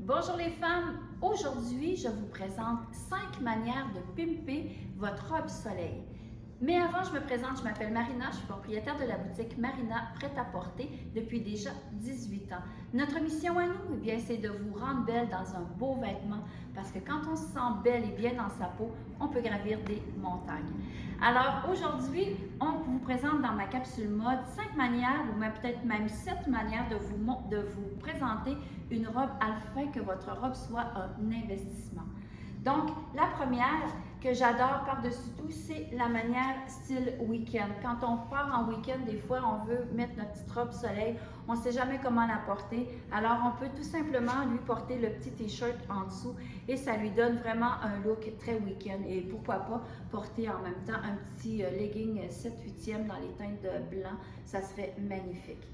Bonjour les femmes, aujourd'hui je vous présente 5 manières de pimper votre robe soleil. Mais avant je me présente, je m'appelle Marina, je suis propriétaire de la boutique Marina Prêt-à-Porter depuis déjà 18 ans. Notre mission à nous, eh bien, c'est de vous rendre belle dans un beau vêtement parce que quand on se sent belle et bien dans sa peau, on peut gravir des montagnes. Alors aujourd'hui, on vous présente dans ma capsule mode 5 manières ou peut-être même 7 manières de vous présenter une robe afin que votre robe soit un investissement. Donc, la première que j'adore par-dessus tout, c'est la manière style week-end. Quand on part en week-end, des fois, on veut mettre notre petite robe soleil, on ne sait jamais comment la porter. Alors, on peut tout simplement lui porter le petit t-shirt en dessous et ça lui donne vraiment un look très week-end. Et pourquoi pas porter en même temps un petit legging 7/8e dans les teintes de blanc, ça serait magnifique.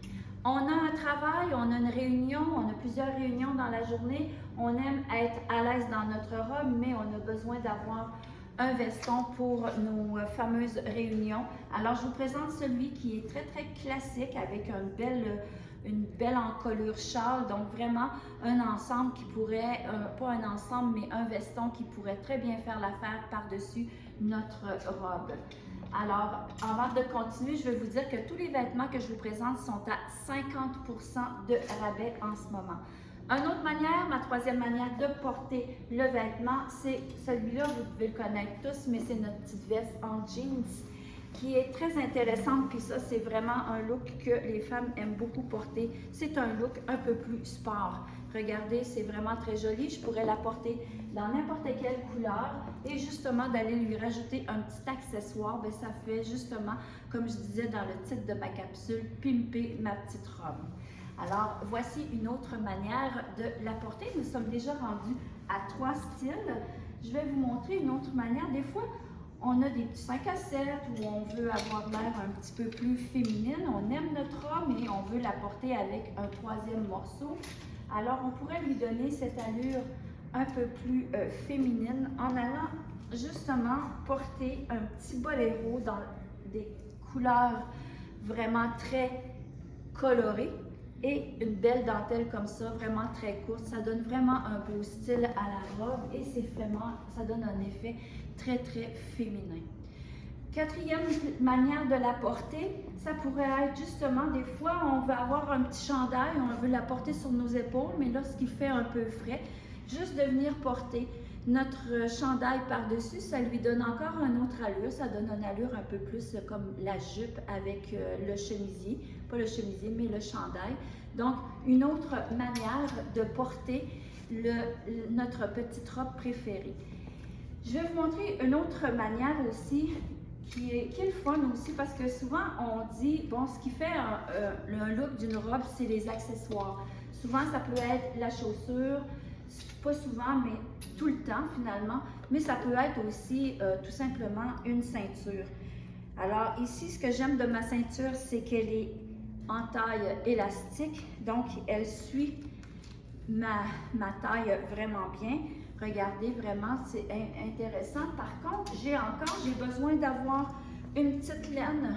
On a un travail, on a une réunion, on a plusieurs réunions dans la journée. On aime être à l'aise dans notre robe, mais on a besoin d'avoir un veston pour nos fameuses réunions. Alors, je vous présente celui qui est très, très classique avec une belle encolure châle. Donc, vraiment un ensemble qui pourrait, pas un ensemble, mais un veston qui pourrait très bien faire l'affaire par-dessus notre robe. Alors, avant de continuer, je vais vous dire que tous les vêtements que je vous présente sont à 50% de rabais en ce moment. Une autre manière, ma troisième manière de porter le vêtement, c'est celui-là, vous pouvez le connaître tous, mais c'est notre petite veste en jeans qui est très intéressante. Puis ça, c'est vraiment un look que les femmes aiment beaucoup porter. C'est un look un peu plus sport. Regardez, c'est vraiment très joli. Je pourrais la porter dans n'importe quelle couleur et justement d'aller lui rajouter un petit accessoire, bien, ça fait justement, comme je disais dans le titre de ma capsule, pimper ma petite robe. Alors, voici une autre manière de la porter. Nous sommes déjà rendus à 3 styles. Je vais vous montrer une autre manière. Des fois, on a des petits 5 à 7 où on veut avoir l'air un petit peu plus féminine. On aime notre robe et on veut la porter avec un troisième morceau. Alors, on pourrait lui donner cette allure un peu plus féminine en allant justement porter un petit boléro dans des couleurs vraiment très colorées et une belle dentelle comme ça, vraiment très courte. Ça donne vraiment un beau style à la robe et c'est vraiment, ça donne un effet très, très féminin. Quatrième manière de la porter, ça pourrait être justement, des fois, on veut avoir un petit chandail, on veut la porter sur nos épaules, mais lorsqu'il fait un peu frais, juste de venir porter notre chandail par-dessus, ça lui donne encore une autre allure, ça donne une allure un peu plus comme la jupe avec le chemisier, pas le chemisier, mais le chandail. Donc, une autre manière de porter notre petite robe préférée. Je vais vous montrer une autre manière aussi qui est le fun aussi parce que souvent on dit, bon, ce qui fait un look d'une robe, c'est les accessoires. Souvent, ça peut être la chaussure, pas souvent, mais tout le temps finalement, mais ça peut être aussi tout simplement une ceinture. Alors ici, ce que j'aime de ma ceinture, c'est qu'elle est en taille élastique, donc elle suit ma taille vraiment bien. Regardez, vraiment, c'est intéressant. Par contre, j'ai besoin d'avoir une petite laine.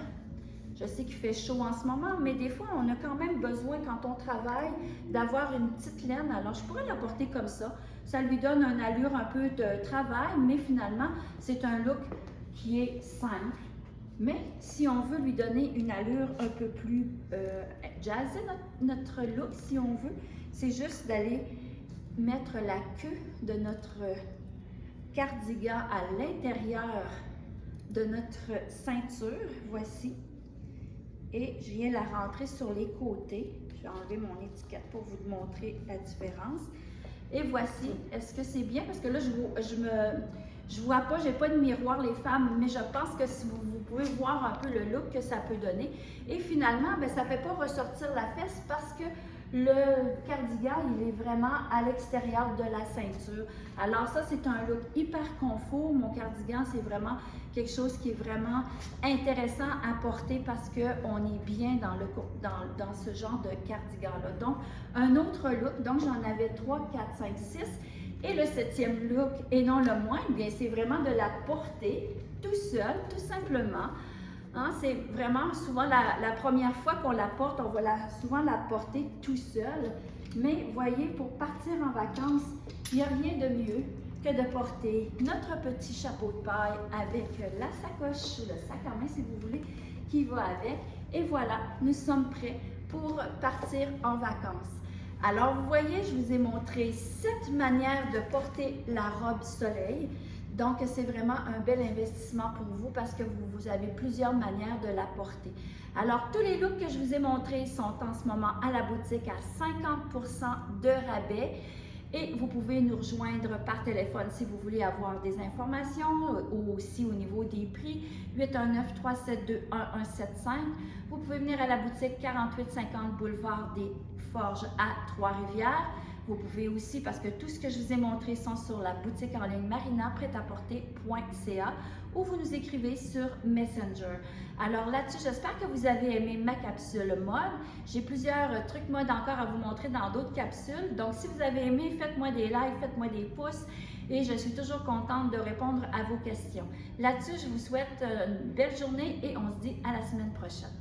Je sais qu'il fait chaud en ce moment, mais des fois, on a quand même besoin, quand on travaille, d'avoir une petite laine. Alors, je pourrais la porter comme ça. Ça lui donne une allure un peu de travail, mais finalement, c'est un look qui est simple. Mais si on veut lui donner une allure un peu plus jazzy, notre look, si on veut, c'est juste d'aller mettre la queue de notre cardigan à l'intérieur de notre ceinture, voici, et je viens la rentrer sur les côtés. Je vais enlever mon étiquette pour vous montrer la différence. Et voici, est-ce que c'est bien? Parce que là, je vois pas, j'ai pas de miroir les femmes, mais je pense que si vous pouvez voir un peu le look que ça peut donner. Et finalement, bien, ça fait pas ressortir la fesse parce que le cardigan, il est vraiment à l'extérieur de la ceinture. Alors ça, c'est un look hyper confort. Mon cardigan, c'est vraiment quelque chose qui est vraiment intéressant à porter parce qu'on est bien dans ce genre de cardigan-là. Donc, un autre look, donc j'en avais 3, 4, 5, 6. Et le 7e look, et non le moindre, bien c'est vraiment de la porter tout seul, tout simplement. Hein, c'est vraiment souvent la première fois qu'on la porte, on va souvent la porter tout seul. Mais voyez, pour partir en vacances, il n'y a rien de mieux que de porter notre petit chapeau de paille avec la sacoche ou le sac à main, si vous voulez, qui va avec. Et voilà, nous sommes prêts pour partir en vacances. Alors, vous voyez, je vous ai montré 7 manières de porter la robe soleil. Donc, c'est vraiment un bel investissement pour vous parce que vous avez plusieurs manières de la porter. Alors, tous les looks que je vous ai montrés sont en ce moment à la boutique à 50% de rabais. Et vous pouvez nous rejoindre par téléphone si vous voulez avoir des informations ou aussi au niveau des prix. 819-372-1175. Vous pouvez venir à la boutique 4850 Boulevard des Forges à Trois-Rivières. Vous pouvez aussi, parce que tout ce que je vous ai montré sont sur la boutique en ligne marinapretaporter.ca ou vous nous écrivez sur Messenger. Alors là-dessus, j'espère que vous avez aimé ma capsule mode. J'ai plusieurs trucs mode encore à vous montrer dans d'autres capsules. Donc, si vous avez aimé, faites-moi des likes, faites-moi des pouces et je suis toujours contente de répondre à vos questions. Là-dessus, je vous souhaite une belle journée et on se dit à la semaine prochaine.